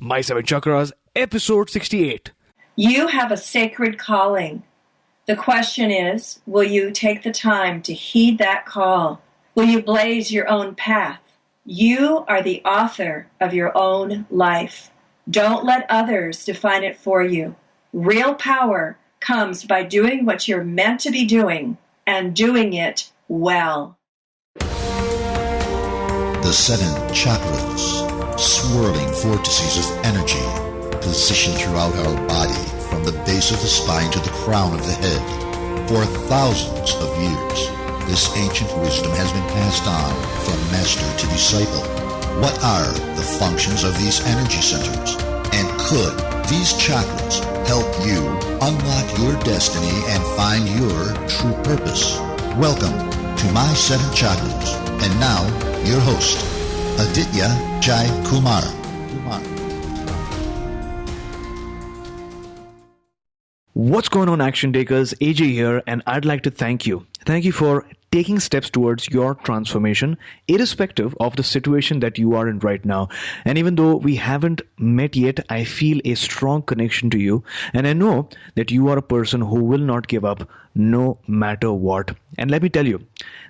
My Seven Chakras, episode 68. You have a sacred calling. The question is, will you take the time to heed that call? Will you blaze your own path? You are the author of your own life. Don't let others define it for you. Real power comes by doing what you're meant to be doing and doing it well. The seven chakras, swirling vortices of energy, positioned throughout our body from the base of the spine to the crown of the head. For thousands of years, this ancient wisdom has been passed on from master to disciple. What are the functions of these energy centers? And could these chakras help you unlock your destiny and find your true purpose? Welcome to My Seven Chakras. And now, your host, Aditya Jai Kumar. What's going on, action takers? AJ here, and I'd like to thank you. Thank you for taking steps towards your transformation, irrespective of the situation that you are in right now. And even though we haven't met yet, I feel a strong connection to you. And I know that you are a person who will not give up no matter what. And let me tell you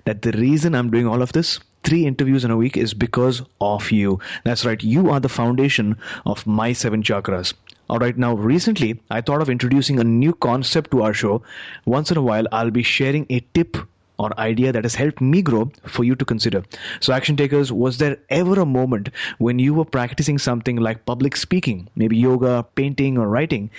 that the reason I'm doing all of this, 3 interviews in a week, is because of you. That's right. You are the foundation of My Seven Chakras. Alright, now recently I thought of introducing a new concept to our show. Once in a while, I'll be sharing a tip or idea that has helped me grow for you to consider. So action takers, was there ever a moment when you were practicing something like public speaking, maybe yoga, painting or writing?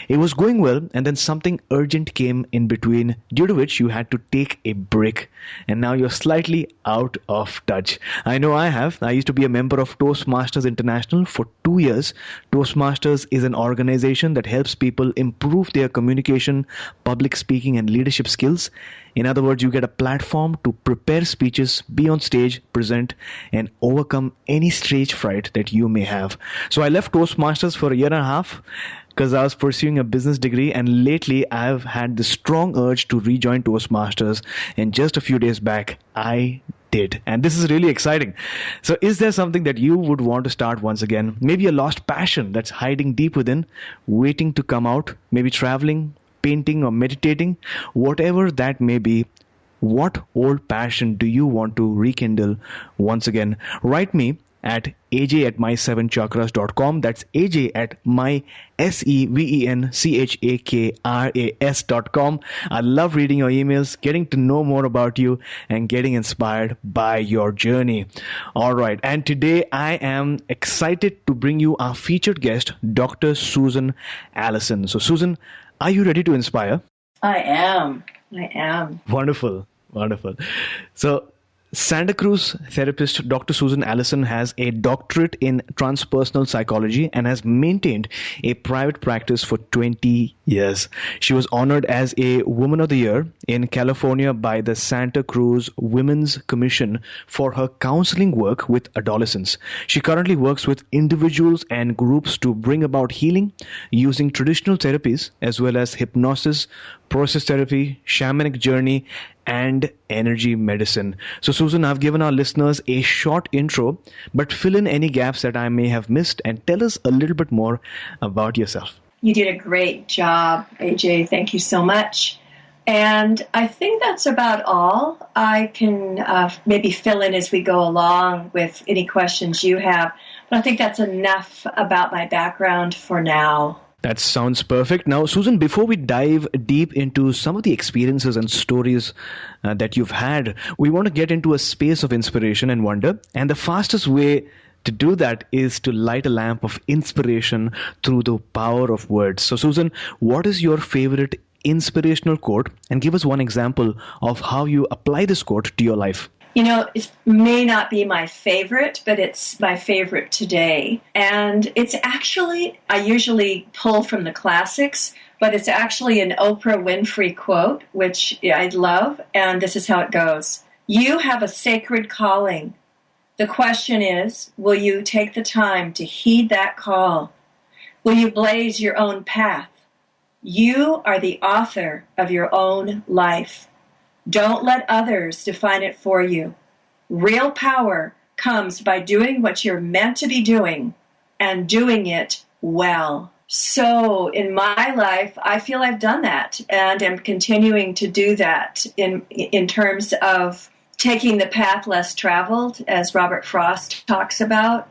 It was going well and then something urgent came in between, due to which you had to take a break and now you're slightly out of touch. I know I have. I used to be a member of Toastmasters International for 2 years. Toastmasters is an organization that helps people improve their communication, public speaking and leadership skills. In other words, you get a platform to prepare speeches, be on stage, present, and overcome any stage fright that you may have. So I left Toastmasters for a year and a half because I was pursuing a business degree, and lately I've had the strong urge to rejoin Toastmasters, and just a few days back, I did. And this is really exciting. So is there something that you would want to start once again? Maybe a lost passion that's hiding deep within, waiting to come out, maybe traveling, painting or meditating, whatever that may be. What old passion do you want to rekindle once again? Write me at aj@my7chakras.com. That's aj@my sevenchakras.com. I love reading your emails, getting to know more about you, and getting inspired by your journey. All right. And today I am excited to bring you our featured guest, Dr. Susan Allison. So Susan, are you ready to inspire? I am. Wonderful. So, Santa Cruz therapist Dr. Susan Allison has a doctorate in transpersonal psychology and has maintained a private practice for 20 years. She was honored as a Woman of the Year in California by the Santa Cruz Women's Commission for her counseling work with adolescents. She currently works with individuals and groups to bring about healing using traditional therapies as well as hypnosis, process therapy, shamanic journey, and energy medicine. So Susan, I've given our listeners a short intro, but fill in any gaps that I may have missed and tell us a little bit more about yourself. You did a great job, AJ. Thank you so much. And I think that's about all. I can maybe fill in as we go along with any questions you have. But I think that's enough about my background for now. That sounds perfect. Now, Susan, before we dive deep into some of the experiences and stories that you've had, we want to get into a space of inspiration and wonder. And the fastest way to do that is to light a lamp of inspiration through the power of words. So, Susan, what is your favorite inspirational quote? And give us one example of how you apply this quote to your life. You know, it may not be my favorite, but it's my favorite today. And it's actually, I usually pull from the classics, but it's actually an Oprah Winfrey quote, which I love. And this is how it goes. You have a sacred calling. The question is, will you take the time to heed that call? Will you blaze your own path? You are the author of your own life. Don't let others define it for you. Real power comes by doing what you're meant to be doing and doing it well. So in my life, I feel I've done that and am continuing to do that in terms of taking the path less traveled, as Robert Frost talks about.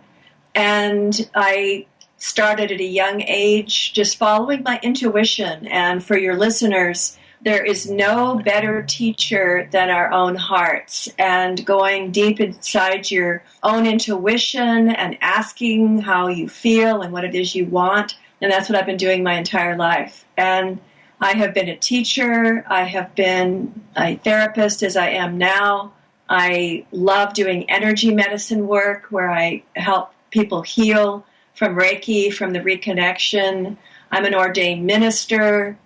And I started at a young age just following my intuition. And for your listeners, there is no better teacher than our own hearts, and going deep inside your own intuition and asking how you feel and what it is you want. And that's what I've been doing my entire life. And I have been a teacher. I have been a therapist, as I am now. I love doing energy medicine work where I help people heal from Reiki, from the reconnection. I'm an ordained minister.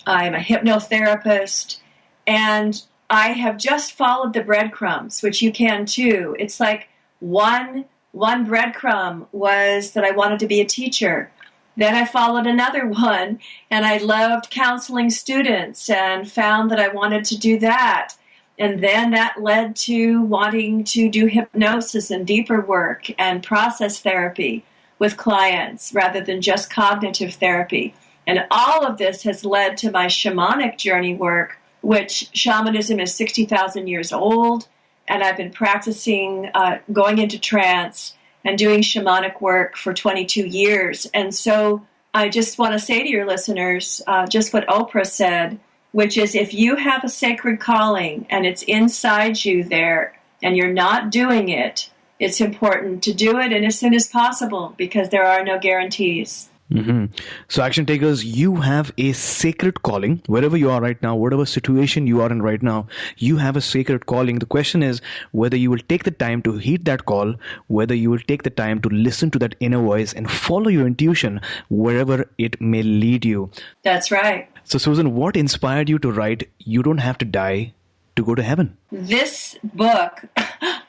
I'm a hypnotherapist. And I have just followed the breadcrumbs, which you can too. It's like one breadcrumb was that I wanted to be a teacher. Then I followed another one, and I loved counseling students and found that I wanted to do that. And then that led to wanting to do hypnosis and deeper work and process therapy with clients rather than just cognitive therapy. And all of this has led to my shamanic journey work, which shamanism is 60,000 years old, and I've been practicing going into trance and doing shamanic work for 22 years. And so I just want to say to your listeners just what Oprah said, which is if you have a sacred calling and it's inside you there and you're not doing it, it's important to do it and as soon as possible because there are no guarantees. Mm-hmm. So action takers, you have a sacred calling wherever you are right now, whatever situation you are in right now, you have a sacred calling. The question is whether you will take the time to heed that call, whether you will take the time to listen to that inner voice and follow your intuition wherever it may lead you. That's right. So Susan, what inspired you to write You Don't Have to Die to Go to Heaven? This book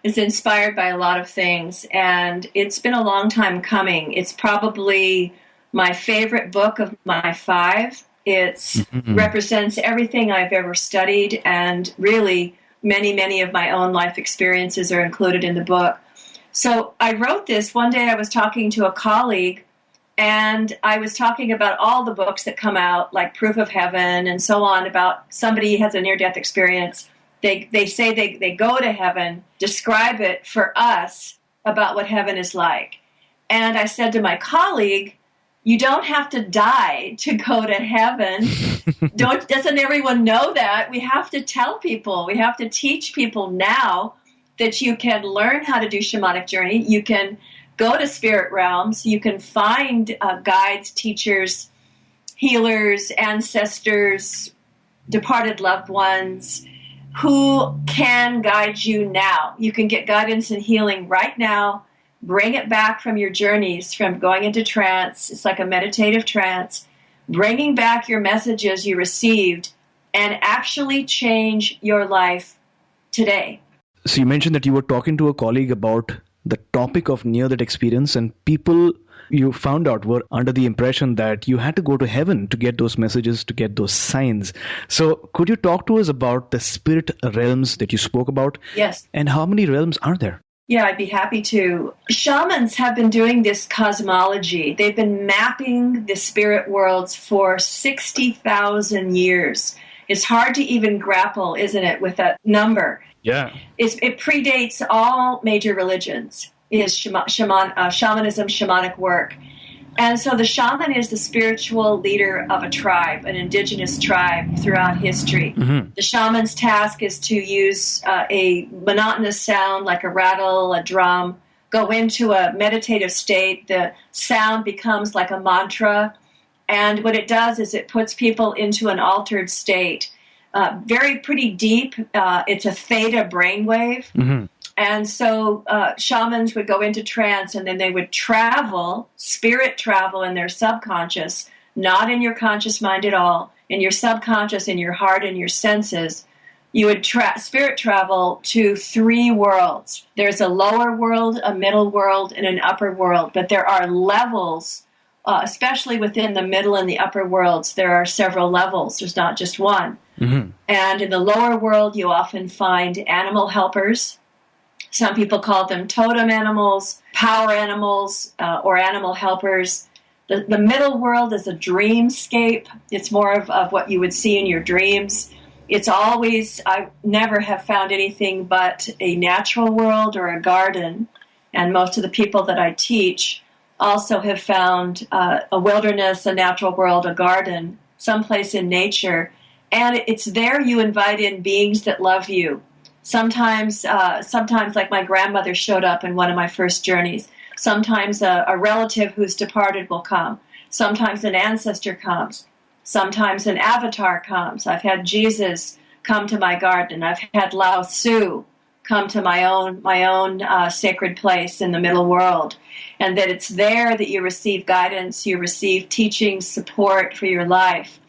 is inspired by a lot of things, and it's been a long time coming. It's probably my favorite book of my 5. It represents everything I've ever studied, and really many, many of my own life experiences are included in the book. So I wrote this. One day I was talking to a colleague, and I was talking about all the books that come out, like Proof of Heaven and so on, about somebody has a near-death experience. They say they go to heaven, describe it for us about what heaven is like. And I said to my colleague, you don't have to die to go to heaven. Doesn't everyone know that? We have to tell people. We have to teach people now that you can learn how to do shamanic journey. You can go to spirit realms. You can find guides, teachers, healers, ancestors, departed loved ones who can guide you now. You can get guidance and healing right now. Bring it back from your journeys, from going into trance. It's like a meditative trance. Bringing back your messages you received and actually change your life today. So you mentioned that you were talking to a colleague about the topic of near-death experience, and people you found out were under the impression that you had to go to heaven to get those messages, to get those signs. So could you talk to us about the spirit realms that you spoke about? Yes. And how many realms are there? Yeah, I'd be happy to. Shamans have been doing this cosmology. They've been mapping the spirit worlds for 60,000 years. It's hard to even grapple, isn't it, with that number? Yeah. It predates all major religions, is shamanism, shamanic work. And so the shaman is the spiritual leader of a tribe, an indigenous tribe throughout history. Mm-hmm. The shaman's task is to use a monotonous sound like a rattle, a drum, go into a meditative state. The sound becomes like a mantra. And what it does is it puts people into an altered state. Pretty deep. It's a theta brainwave. Mm-hmm. And so shamans would go into trance and then they would travel, spirit travel in their subconscious, not in your conscious mind at all, in your subconscious, in your heart, and your senses. You would spirit travel to 3 worlds. There's a lower world, a middle world, and an upper world. But there are levels, especially within the middle and the upper worlds. There are several levels. There's not just one. Mm-hmm. And in the lower world, you often find animal helpers, Some people call them totem animals, power animals, or animal helpers. The middle world is a dreamscape. It's more of what you would see in your dreams. It's always, I never have found anything but a natural world or a garden. And most of the people that I teach also have found a wilderness, a natural world, a garden, someplace in nature. And it's there you invite in beings that love you. Sometimes like my grandmother showed up in one of my first journeys. Sometimes a relative who's departed will come. Sometimes an ancestor comes. Sometimes an avatar comes. I've had Jesus come to my garden. I've had Lao Tzu come to my own sacred place in the middle world. And that it's there that you receive guidance, you receive teaching, support for your life.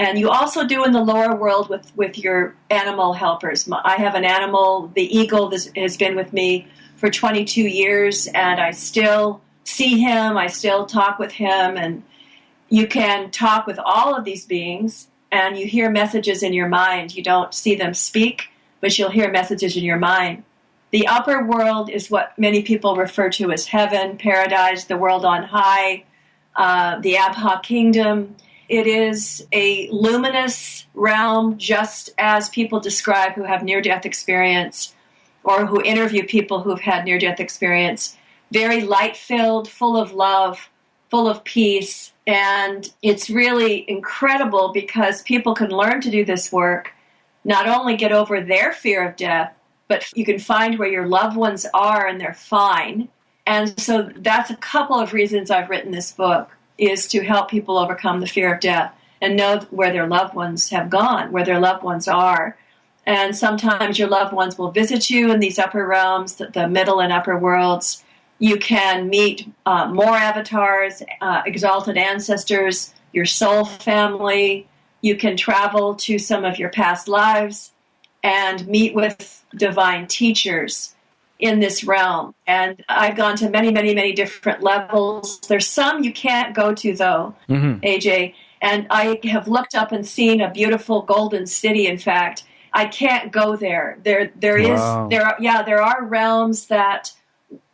And you also do in the lower world with your animal helpers. I have an animal, the eagle, has been with me for 22 years, and I still see him, I still talk with him, and you can talk with all of these beings, and you hear messages in your mind. You don't see them speak, but you'll hear messages in your mind. The upper world is what many people refer to as heaven, paradise, the world on high, the Abha kingdom. It is a luminous realm, just as people describe who have near-death experience or who interview people who've had near-death experience. Very light-filled, full of love, full of peace. And it's really incredible because people can learn to do this work, not only get over their fear of death, but you can find where your loved ones are and they're fine. And so that's a couple of reasons I've written this book, is to help people overcome the fear of death and know where their loved ones have gone, where their loved ones are. And sometimes your loved ones will visit you in these upper realms, the middle and upper worlds. You can meet more avatars, exalted ancestors, your soul family. You can travel to some of your past lives and meet with divine teachers in this realm. And I've gone to many, many, many different levels. There's some you can't go to, though, AJ. And I have looked up and seen a beautiful golden city, in fact. I can't go there. There are realms that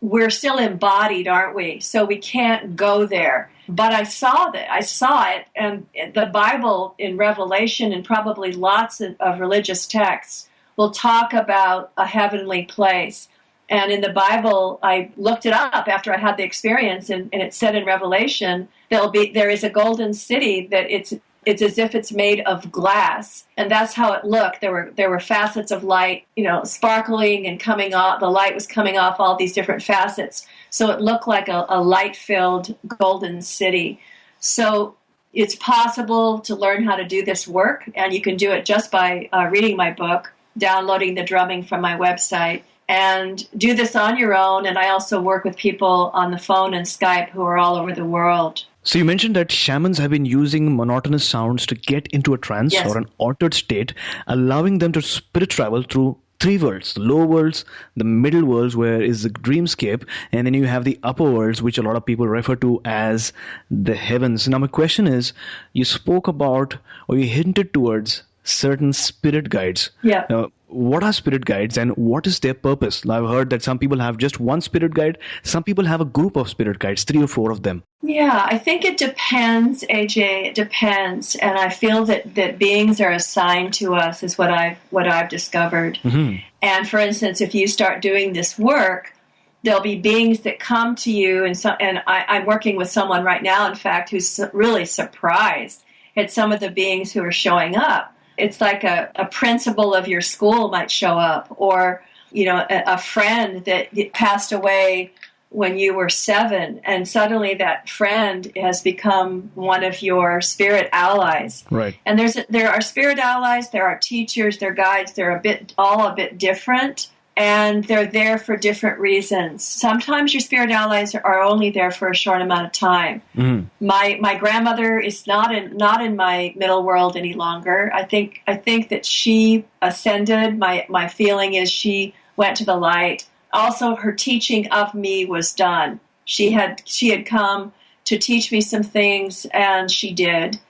we're still embodied, aren't we? So we can't go there. But I saw it, and the Bible in Revelation and probably lots of religious texts will talk about a heavenly place. And in the Bible, I looked it up after I had the experience, and it said in Revelation there is a golden city that it's as if it's made of glass, and that's how it looked. There were facets of light, sparkling and coming off. The light was coming off all these different facets, so it looked like a light-filled golden city. So it's possible to learn how to do this work, and you can do it just by reading my book, downloading the drumming from my website, and do this on your own. And I also work with people on the phone and Skype who are all over the world. So you mentioned that shamans have been using monotonous sounds to get into a trance or an altered state, allowing them to spirit travel through three worlds: the lower worlds, the middle worlds, where is the dreamscape, and then you have the upper worlds, which a lot of people refer to as the heavens. Now my question is, you spoke about, or you hinted towards, certain spirit guides. Yeah. Now, what are spirit guides and what is their purpose? I've heard that some people have just one spirit guide. Some people have a group of spirit guides, 3 or 4 of them. Yeah, I think it depends, AJ. It depends. And I feel that beings are assigned to us is what I've discovered. Mm-hmm. And for instance, if you start doing this work, there'll be beings that come to you. And I'm working with someone right now, in fact, who's really surprised at some of the beings who are showing up. It's like a principal of your school might show up, or a friend that passed away when you were 7, and suddenly that friend has become one of your spirit allies. Right. And there are spirit allies, there are teachers, there are guides. They're all a bit different, and they're there for different reasons. Sometimes your spirit allies are only there for a short amount of time. Mm. My grandmother is not in my middle world any longer. I think that she ascended. My feeling is she went to the light. Also, her teaching of me was done. She had come to teach me some things, and she did.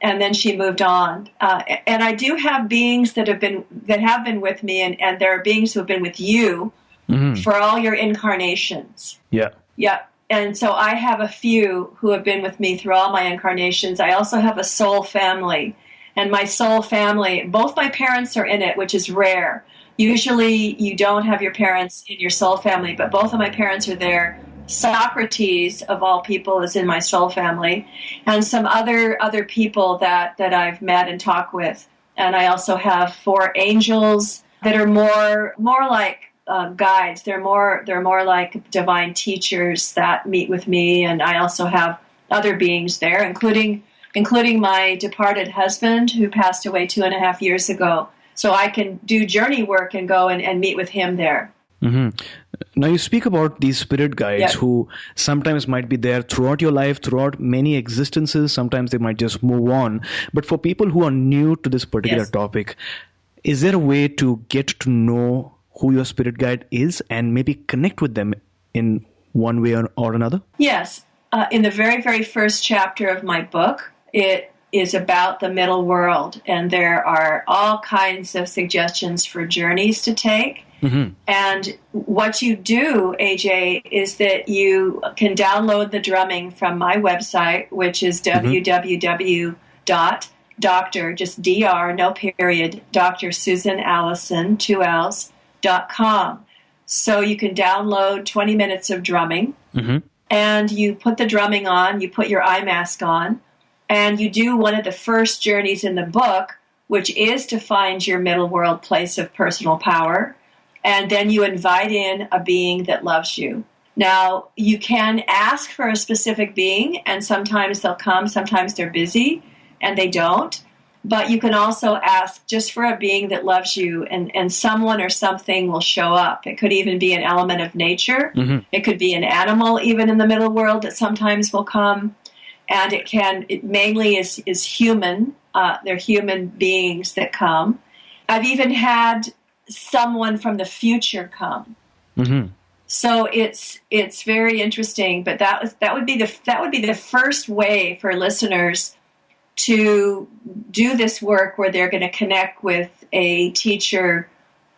And then she moved on. And I do have beings that have been with me, and there are beings who have been with you for all your incarnations. Yeah. Yeah. And so I have a few who have been with me through all my incarnations. I also have a soul family. And my soul family, both my parents are in it, which is rare. Usually you don't have your parents in your soul family, but both of my parents are there. Socrates, of all people, is in my soul family. And some other people that I've met and talked with. And I also have 4 angels that are more like guides. They're more like divine teachers that meet with me. And I also have other beings there, including my departed husband who passed away 2.5 years ago. So I can do journey work and go and meet with him there. Mm-hmm. Now you speak about these spirit guides who sometimes might be there throughout your life, throughout many existences. Sometimes they might just move on. But for people who are new to this particular topic, is there a way to get to know who your spirit guide is and maybe connect with them in one way or another? Yes. In the very, very first chapter of my book, it is about the middle world, and there are all kinds of suggestions for journeys to take. Mm-hmm. And what you do, AJ, is that you can download the drumming from my website, which is www.dr, just dr, no period, Dr. Susan Allison, 2 L's.com. So you can download 20 minutes of drumming, and you put the drumming on, you put your eye mask on, and you do one of the first journeys in the book, which is to find your middle world place of personal power. And then you invite in a being that loves you. Now, you can ask for a specific being, and sometimes they'll come, sometimes they're busy, and they don't. But you can also ask just for a being that loves you, and someone or something will show up. It could even be an element of nature. It could be an animal, even in the middle world, that sometimes will come. And it mainly is human. They're human beings that come. I've even had someone from the future come. So it's very interesting. But that would be the first way for listeners to do this work, where they're going to connect with a teacher,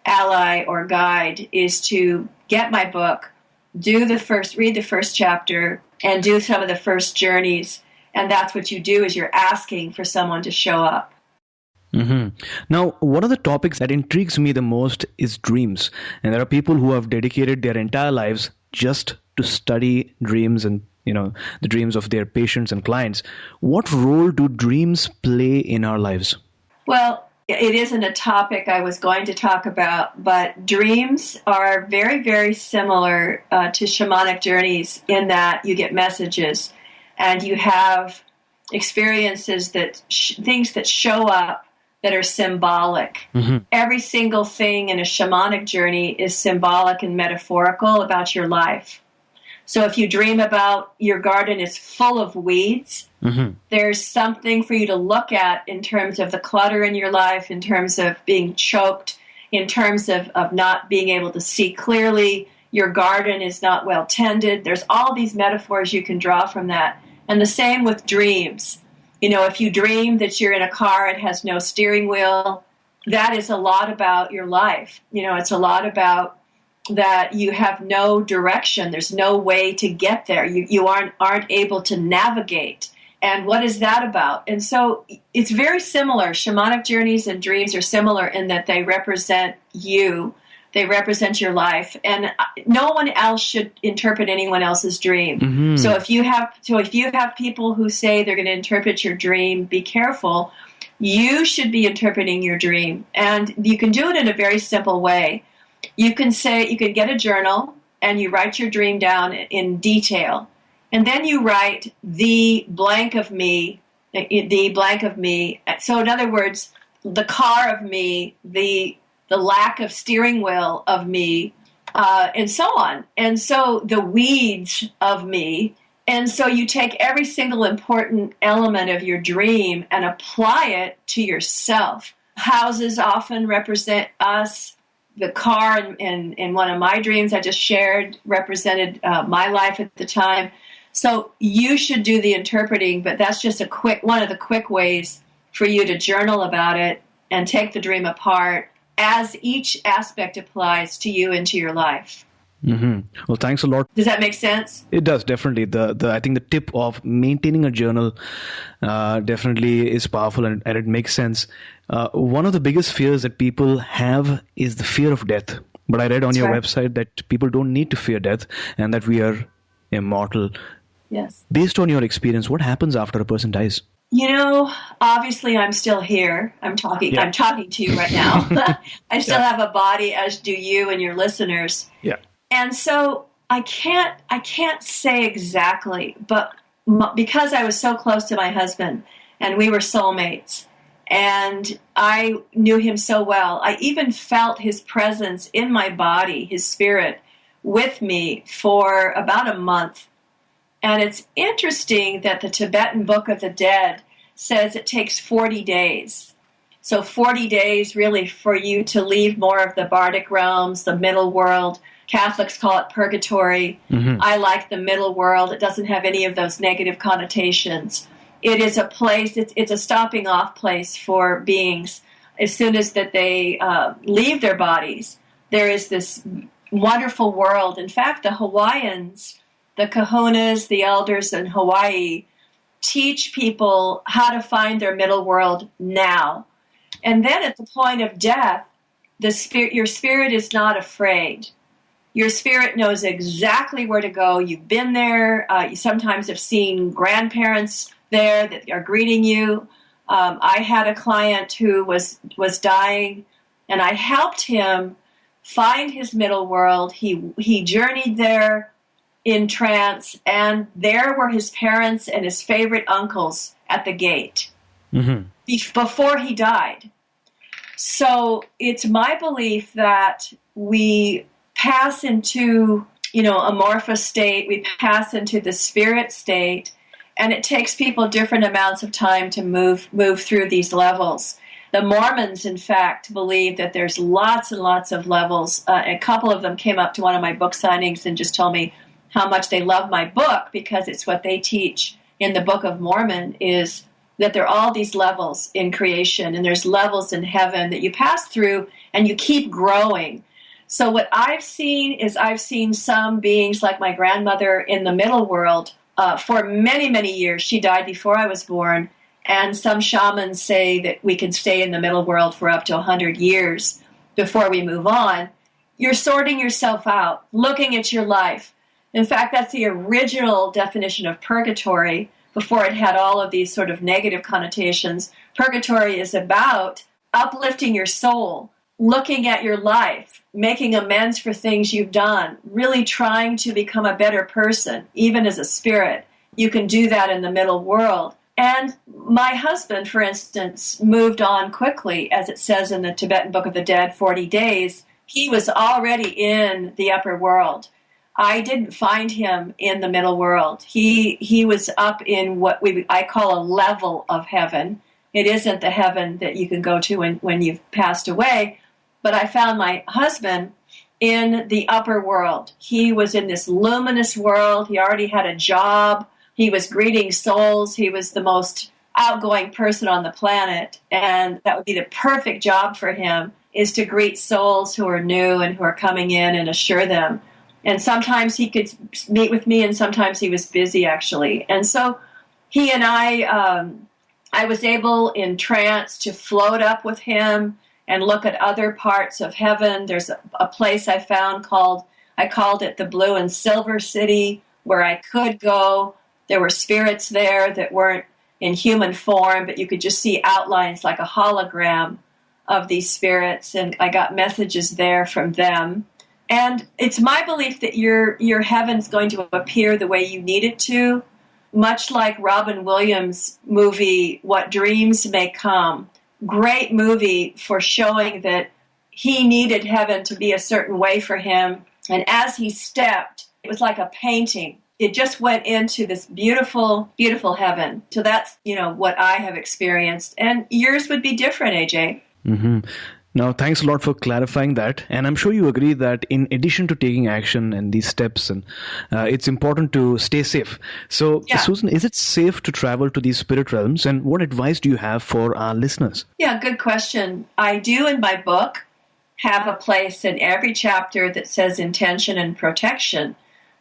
ally, or guide, is to get my book, read the first chapter, and do some of the first journeys. And that's what you do, is you're asking for someone to show up. Now, one of the topics that intrigues me the most is dreams. And there are people who have dedicated their entire lives just to study dreams and, the dreams of their patients and clients. What role do dreams play in our lives? Well, it isn't a topic I was going to talk about, but dreams are very, very similar to shamanic journeys in that you get messages and you have experiences things that show up that are symbolic. Every single thing in a shamanic journey is symbolic and metaphorical about your life. So if you dream about your garden is full of weeds, there's something for you to look at in terms of the clutter in your life, in terms of being choked, in terms of not being able to see clearly. Your garden is not well tended. There's all these metaphors you can draw from that. And the same with dreams. If you dream that you're in a car and has no steering wheel, that is a lot about your life. It's a lot about that you have no direction. There's no way to get there. You aren't able to navigate. And what is that about? And so it's very similar. Shamanic journeys and dreams are similar in that they represent you. They represent your life, and no one else should interpret anyone else's dream. So if you have people who say they're going to interpret your dream, be careful. You should be interpreting your dream, and you can do it in a very simple way. You can get a journal and you write your dream down in detail, and then you write the blank of me, the blank of me. So in other words, the car of me, the lack of steering wheel of me, and so on. And so the weeds of me. And so you take every single important element of your dream and apply it to yourself. Houses often represent us. The car in one of my dreams I just shared represented my life at the time. So you should do the interpreting, but that's just one of the quick ways for you to journal about it and take the dream apart as each aspect applies to you and to your life. Well, thanks a lot. Does that make sense? It does, definitely. The I think the tip of maintaining a journal definitely is powerful, and it makes sense. One of the biggest fears that people have is the fear of death. But I read on That's your right. website that people don't need to fear death and that we are immortal. Yes. Based on your experience, what happens after a person dies? Obviously I'm still here. I'm talking to you right now. I still have a body, as do you and your listeners. Yeah. And so I can't say exactly, but because I was so close to my husband and we were soulmates and I knew him so well, I even felt his presence in my body, his spirit, with me for about a month. And it's interesting that the Tibetan Book of the Dead says it takes 40 days. So 40 days really for you to leave more of the bardic realms, the middle world. Catholics call it purgatory. I like the middle world. It doesn't have any of those negative connotations. It is a place, it's a stopping off place for beings. As soon as that they leave their bodies, there is this wonderful world. In fact, the Hawaiians, the kahunas, the elders in Hawaii, teach people how to find their middle world now. And then at the point of death, your spirit is not afraid. Your spirit knows exactly where to go. You've been there. You sometimes have seen grandparents there that are greeting you. I had a client who was dying, and I helped him find his middle world. He journeyed there in trance, and there were his parents and his favorite uncles at the gate before he died. So it's my belief that we pass into, amorphous state, we pass into the spirit state, and it takes people different amounts of time to move through these levels. The Mormons, in fact, believe that there's lots and lots of levels. A couple of them came up to one of my book signings and just told me how much they love my book, because it's what they teach in the Book of Mormon, is that there are all these levels in creation, and there's levels in heaven that you pass through and you keep growing. So what I've seen some beings like my grandmother in the middle world for many, many years. She died before I was born, and some shamans say that we can stay in the middle world for up to 100 years before we move on. You're sorting yourself out, looking at your life. In fact, that's the original definition of purgatory before it had all of these sort of negative connotations. Purgatory is about uplifting your soul, looking at your life, making amends for things you've done, really trying to become a better person, even as a spirit. You can do that in the middle world. And my husband, for instance, moved on quickly, as it says in the Tibetan Book of the Dead, 40 days. He was already in the upper world. I didn't find him in the middle world. He was up in what I call a level of heaven. It isn't the heaven that you can go to when you've passed away. But I found my husband in the upper world. He was in this luminous world. He already had a job. He was greeting souls. He was the most outgoing person on the planet. And that would be the perfect job for him, is to greet souls who are new and who are coming in and assure them. And sometimes he could meet with me, and sometimes he was busy, actually. And so he and I was able in trance to float up with him and look at other parts of heaven. There's a place I found I called it the Blue and Silver City, where I could go. There were spirits there that weren't in human form, but you could just see outlines like a hologram of these spirits, and I got messages there from them. And it's my belief that your heaven's going to appear the way you need it to, much like Robin Williams' movie, What Dreams May Come. Great movie for showing that he needed heaven to be a certain way for him. And as he stepped, it was like a painting. It just went into this beautiful, beautiful heaven. So that's, what I have experienced. And yours would be different, AJ. Mm-hmm. Now, thanks a lot for clarifying that. And I'm sure you agree that in addition to taking action and these steps, and it's important to stay safe. So, yeah. Susan, is it safe to travel to these spirit realms? And what advice do you have for our listeners? Yeah, good question. I do in my book have a place in every chapter that says intention and protection.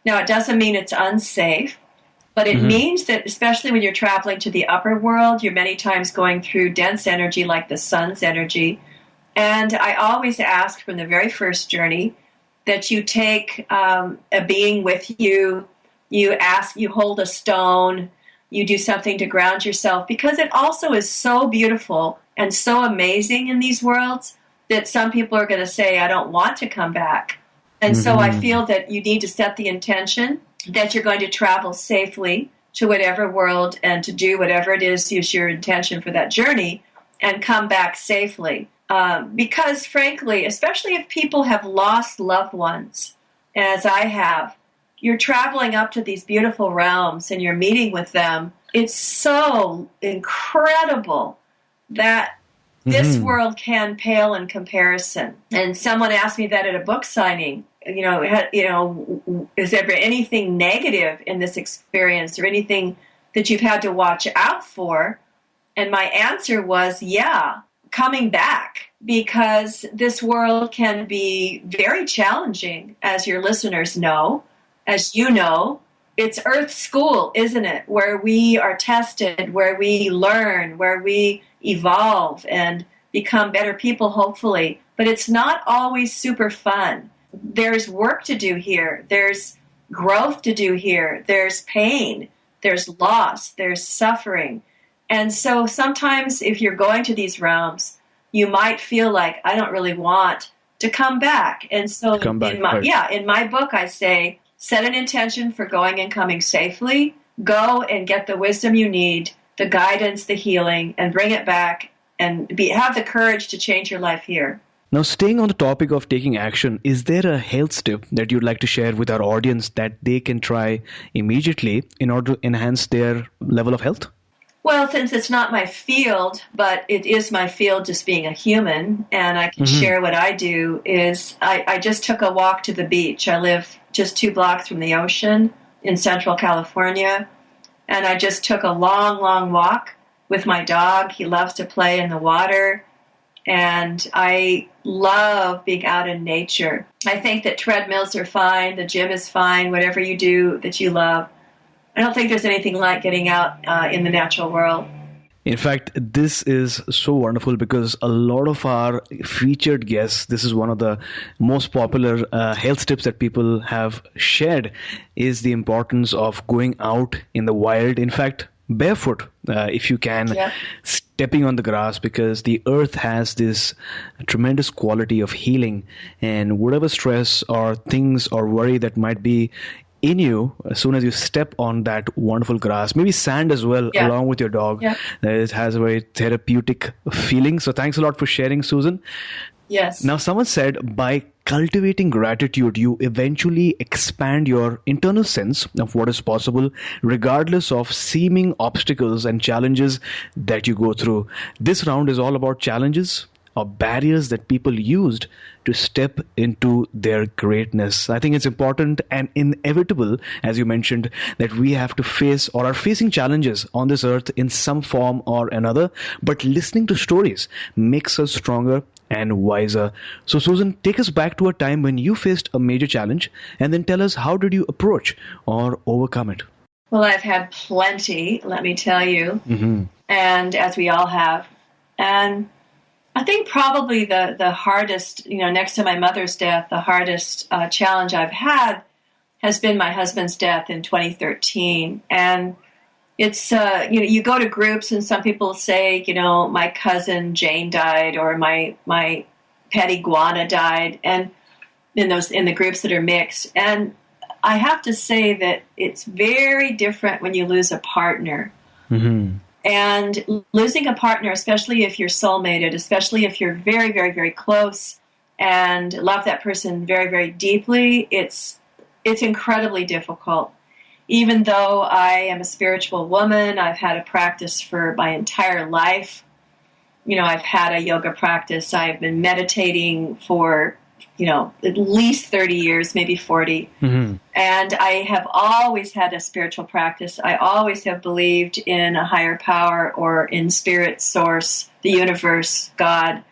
Now, it doesn't mean it's unsafe, but it means that, especially when you're traveling to the upper world, you're many times going through dense energy like the sun's energy. And I always ask from the very first journey that you take a being with you, you hold a stone, you do something to ground yourself, because it also is so beautiful and so amazing in these worlds that some people are going to say, I don't want to come back. And so I feel that you need to set the intention that you're going to travel safely to whatever world and to do whatever it is your intention for that journey and come back safely. Because frankly, especially if people have lost loved ones, as I have, you're traveling up to these beautiful realms and you're meeting with them. It's so incredible that this world can pale in comparison. And someone asked me that at a book signing. Is there anything negative in this experience or anything that you've had to watch out for? And my answer was, yeah, coming back, because this world can be very challenging, as your listeners know, as you know. It's Earth school, isn't it? Where we are tested, where we learn, where we evolve and become better people, hopefully. But it's not always super fun. There's work to do here. There's growth to do here. There's pain. There's loss. There's suffering. And so sometimes if you're going to these realms, you might feel like, I don't really want to come back. And so in my book, I say, set an intention for going and coming safely. Go and get the wisdom you need, the guidance, the healing, and bring it back and have the courage to change your life here. Now, staying on the topic of taking action, is there a health tip that you'd like to share with our audience that they can try immediately in order to enhance their level of health? Well, since it's not my field, but it is my field just being a human, and I can share what I do, is I just took a walk to the beach. I live just 2 blocks from the ocean in Central California, and I just took a long, long walk with my dog. He loves to play in the water, and I love being out in nature. I think that treadmills are fine, the gym is fine, whatever you do that you love. I don't think there's anything like getting out in the natural world. In fact, this is so wonderful because a lot of our featured guests, this is one of the most popular health tips that people have shared, is the importance of going out in the wild. In fact, barefoot, if you can, stepping on the grass, because the earth has this tremendous quality of healing, and whatever stress or things or worry that might be in you, as soon as you step on that wonderful grass, maybe sand as well, along with your dog, it has a very therapeutic feeling. So thanks a lot for sharing, Susan. Yes. Now, someone said by cultivating gratitude, you eventually expand your internal sense of what is possible, regardless of seeming obstacles and challenges that you go through. This round is all about challenges or barriers that people used to step into their greatness. I think it's important and inevitable, as you mentioned, that we have to face or are facing challenges on this earth in some form or another. But listening to stories makes us stronger and wiser. So, Susan, take us back to a time when you faced a major challenge, and then tell us, how did you approach or overcome it? Well, I've had plenty, let me tell you, and as we all have. And I think probably the hardest, next to my mother's death, the hardest challenge I've had has been my husband's death in 2013. And it's, you go to groups and some people say, my cousin Jane died, or my pet iguana died, and in the groups that are mixed. And I have to say that it's very different when you lose a partner. And losing a partner, especially if you're soulmated, especially if you're very, very, very close and love that person very, very deeply, it's incredibly difficult. Even though I am a spiritual woman, I've had a practice for my entire life. I've had a yoga practice. I've been meditating for, at least 30 years, maybe 40. And I have always had a spiritual practice. I always have believed in a higher power or in spirit, source, the universe, God.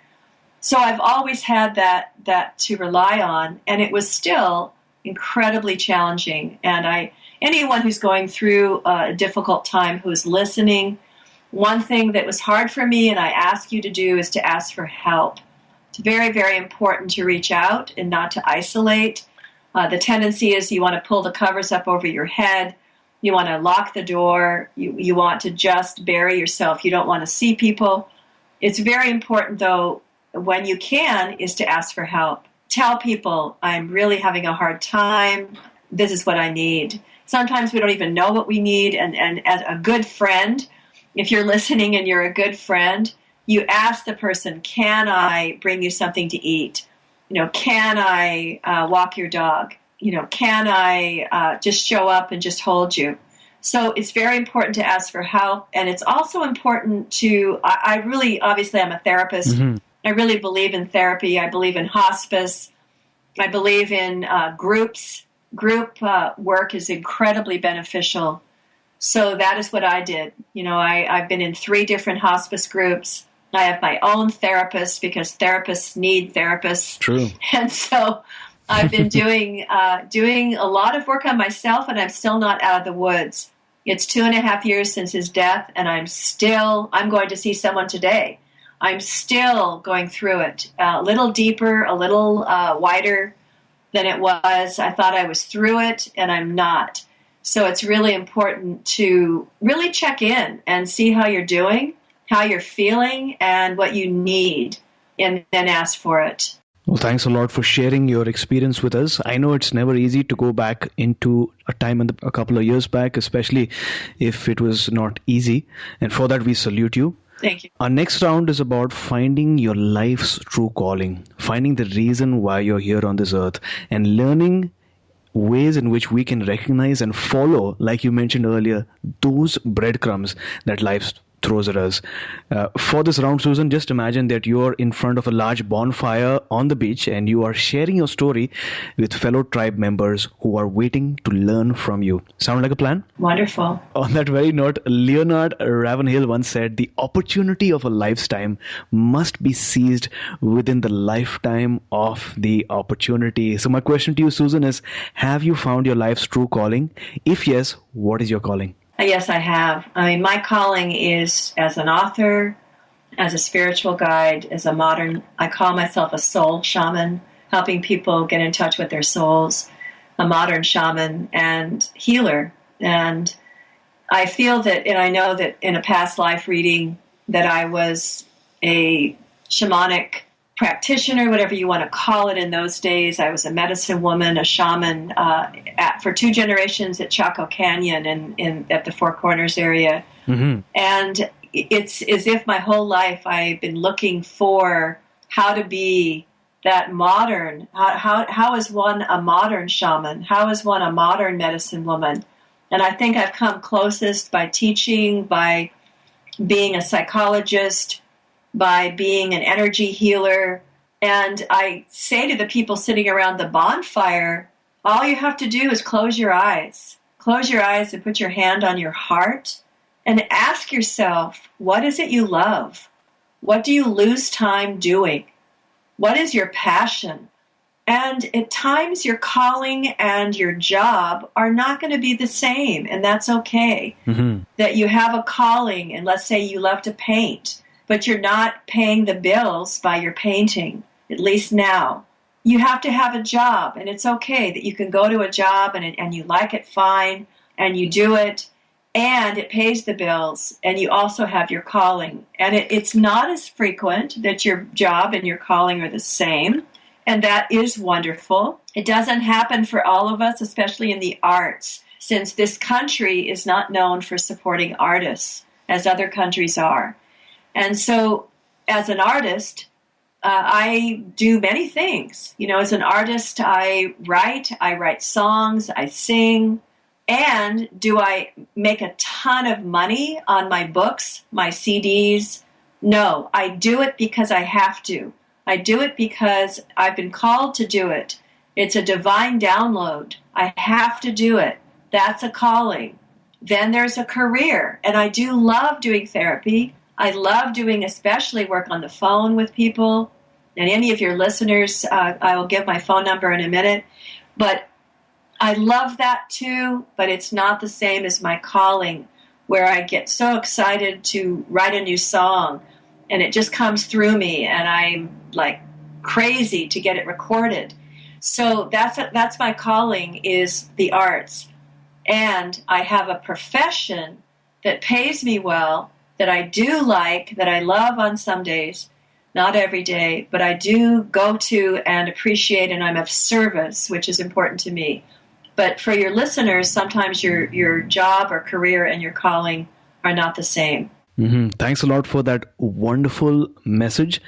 So I've always had that to rely on, and it was still incredibly challenging. And anyone who's going through a difficult time who's listening, one thing that was hard for me and I ask you to do is to ask for help. It's very, very important to reach out and not to isolate. The tendency is you want to pull the covers up over your head. You want to lock the door. You want to just bury yourself. You don't want to see people. It's very important, though, when you can, is to ask for help. Tell people, I'm really having a hard time. This is what I need. Sometimes we don't even know what we need. And as a good friend, if you're listening and you're a good friend, you ask the person, can I bring you something to eat? Can I walk your dog? Can I just show up and just hold you? So it's very important to ask for help. And it's also important I really, obviously I'm a therapist. Mm-hmm. I really believe in therapy. I believe in hospice. I believe in groups. Group work is incredibly beneficial. So that is what I did. I've been in 3 different hospice groups. I have my own therapist because therapists need therapists. True. And so I've been doing a lot of work on myself, and I'm still not out of the woods. It's 2.5 years since his death, and I'm going to see someone today. I'm still going through it, a little deeper, a little wider than it was. I thought I was through it, and I'm not. So it's really important to really check in and see how you're doing, how you're feeling, and what you need, and then ask for it. Well, thanks a lot for sharing your experience with us. I know it's never easy to go back into a time a couple of years back, especially if it was not easy. And for that, we salute you. Thank you. Our next round is about finding your life's true calling, finding the reason why you're here on this earth, and learning ways in which we can recognize and follow, like you mentioned earlier, those breadcrumbs that life throws at us. For this round, Susan, just imagine that you're in front of a large bonfire on the beach and you are sharing your story with fellow tribe members who are waiting to learn from you. Sound like a plan? Wonderful. On that very note, Leonard Ravenhill once said, the opportunity of a lifetime must be seized within the lifetime of the opportunity. So my question to you, Susan, is, have you found your life's true calling? If yes, what is your calling? Yes, I have. My calling is as an author, as a spiritual guide, I call myself a soul shaman, helping people get in touch with their souls, a modern shaman and healer. And I feel that, and I know that in a past life reading that I was a shamanic practitioner, whatever you want to call it in those days. I was a medicine woman, a shaman for 2 generations at Chaco Canyon and at the Four Corners area. Mm-hmm. And it's as if my whole life I've been looking for how to be that modern, how is one a modern shaman? How is one a modern medicine woman? And I think I've come closest by teaching, by being a psychologist, by being an energy healer. And I say to the people sitting around the bonfire, all you have to do is close your eyes. Close your eyes and put your hand on your heart and ask yourself, what is it you love? What do you lose time doing? What is your passion? And at times your calling and your job are not going to be the same, and that's okay. Mm-hmm. That you have a calling, and let's say you love to paint, but you're not paying the bills by your painting, at least now. You have to have a job, and it's okay that you can go to a job and you like it fine, and you do it, and it pays the bills, and you also have your calling. And it's not as frequent that your job and your calling are the same, and that is wonderful. It doesn't happen for all of us, especially in the arts, since this country is not known for supporting artists, as other countries are. And so, as an artist, I do many things. As an artist, I write songs, I sing. And do I make a ton of money on my books, my CDs? No, I do it because I have to. I do it because I've been called to do it. It's a divine download. I have to do it. That's a calling. Then there's a career, and I do love doing therapy. I love doing especially work on the phone with people. And any of your listeners, I will give my phone number in a minute. But I love that too, but it's not the same as my calling, where I get so excited to write a new song and it just comes through me and I'm like crazy to get it recorded. So that's my calling, is the arts. And I have a profession that pays me well, that I do like, that I love on some days, not every day, but I do go to and appreciate, and I'm of service, which is important to me. But for your listeners, sometimes your job or career and your calling are not the same. Mm-hmm. Thanks a lot for that wonderful message.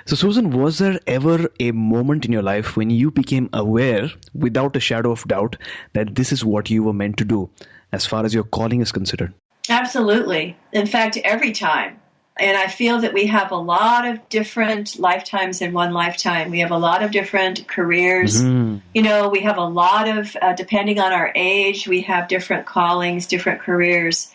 So, Susan, was there ever a moment in your life when you became aware, without a shadow of doubt, that this is what you were meant to do, as far as your calling is considered? Absolutely. In fact, every time. And I feel that we have a lot of different lifetimes in one lifetime. We have a lot of different careers. Mm-hmm. You know, we have a lot of, depending on our age, we have different callings, different careers.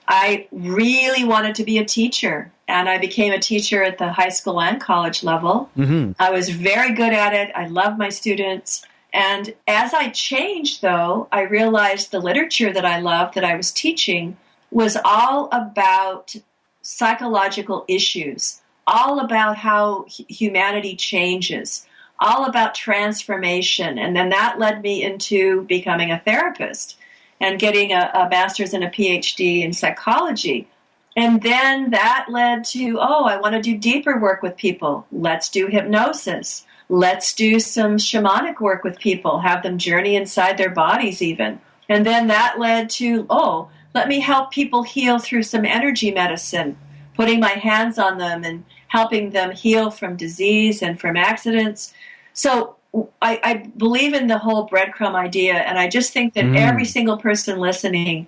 I really wanted to be a teacher, and I became a teacher at the high school and college level. Mm-hmm. I was very good at it. I loved my students. And as I changed, though, I realized the literature that I loved, that I was teaching, was all about psychological issues, all about how humanity changes, all about transformation. And then that led me into becoming a therapist and getting a master's and a PhD in psychology. And then that led to, I want to do deeper work with people. Let's do hypnosis. Let's do some shamanic work with people, have them journey inside their bodies even. And then that led to, let me help people heal through some energy medicine, putting my hands on them and helping them heal from disease and from accidents. So I believe in the whole breadcrumb idea, and I just think that every single person listening,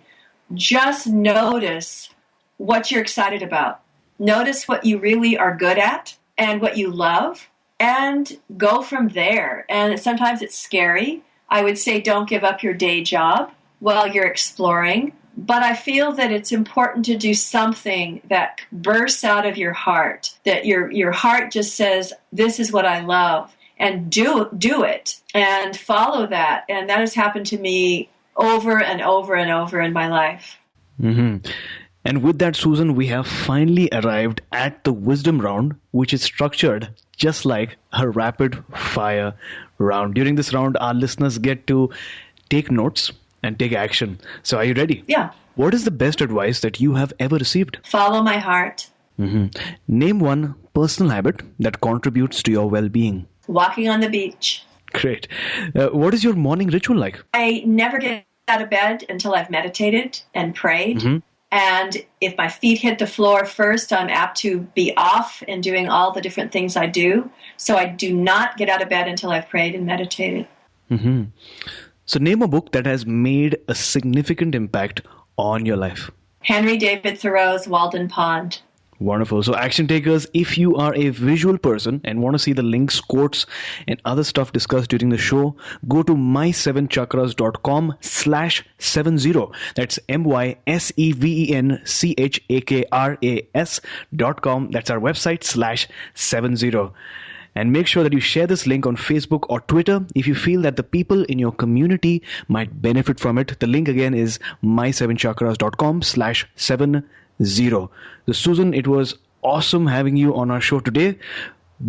just notice what you're excited about. Notice what you really are good at and what you love, and go from there. And sometimes it's scary. I would say don't give up your day job while you're exploring. But I feel that it's important to do something that bursts out of your heart, that your heart just says, this is what I love, and do it and follow that. And that has happened to me over and over and over in my life. Mm-hmm. And with that, Susan, we have finally arrived at the wisdom round, which is structured just like a rapid fire round. During this round, our listeners get to take notes and take action. So are you ready? Yeah. What is the best advice that you have ever received? Follow my heart. Mm-hmm. Name one personal habit that contributes to your well-being. Walking on the beach. Great. What is your morning ritual like? I never get out of bed until I've meditated and prayed. Mm-hmm. And if my feet hit the floor first, I'm apt to be off and doing all the different things I do. So I do not get out of bed until I've prayed and meditated. Mm-hmm. So name a book that has made a significant impact on your life. Henry David Thoreau's Walden Pond. Wonderful. So action takers, if you are a visual person and want to see the links, quotes, and other stuff discussed during the show, go to my7chakras.com/70. That's mysevenchakras.com. That's our website /70. And make sure that you share this link on Facebook or Twitter if you feel that the people in your community might benefit from it. The link again is my7chakras.com/70. So Susan, it was awesome having you on our show today.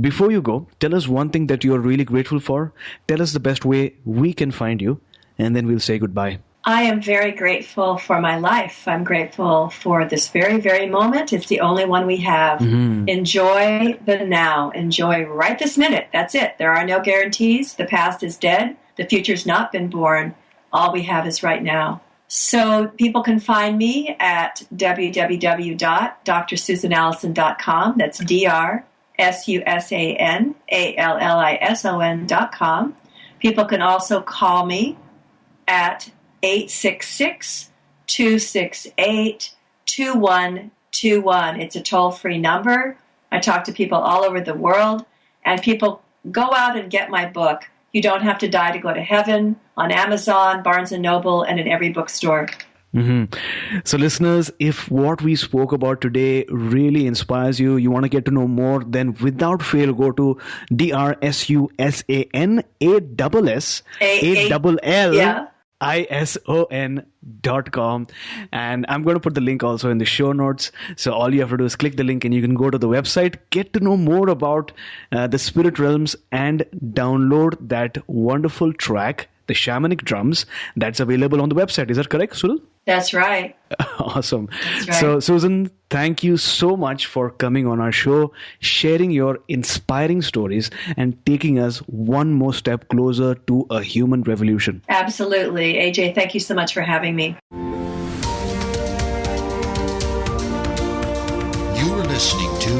Before you go, tell us one thing that you're really grateful for. Tell us the best way we can find you, and then we'll say goodbye. I am very grateful for my life. I'm grateful for this very, very moment. It's the only one we have. Mm-hmm. Enjoy the now. Enjoy right this minute. That's it. There are no guarantees. The past is dead. The future's not been born. All we have is right now. So people can find me at www.drsusanallison.com. That's drsusanallison.com. People can also call me at 866-268-2121. It's a toll-free number. I talk to people all over the world, and people go out and get my book. You don't have to die to go to heaven, on Amazon, Barnes & Noble, and in every bookstore. So, listeners, if what we spoke about today really inspires you, you want to get to know more, then without fail, go to DRSUSAN_ISON.com, and I'm going to put the link also in the show notes. So all you have to do is click the link and you can go to the website, get to know more about the spirit realms, and download that wonderful track, the shamanic drums, that's available on the website. Is that correct, Sunil? That's right. Awesome. That's right. So, Susan, thank you so much for coming on our show, sharing your inspiring stories, and taking us one more step closer to a human revolution. Absolutely. AJ, thank you so much for having me. You were listening to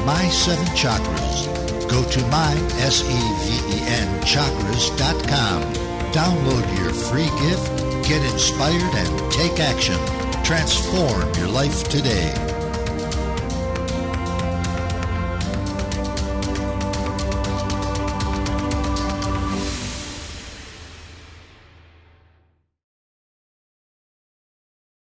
My Seven Chakras. Go to mysevenchakras.com. Download your free gift, get inspired, and take action. Transform your life today.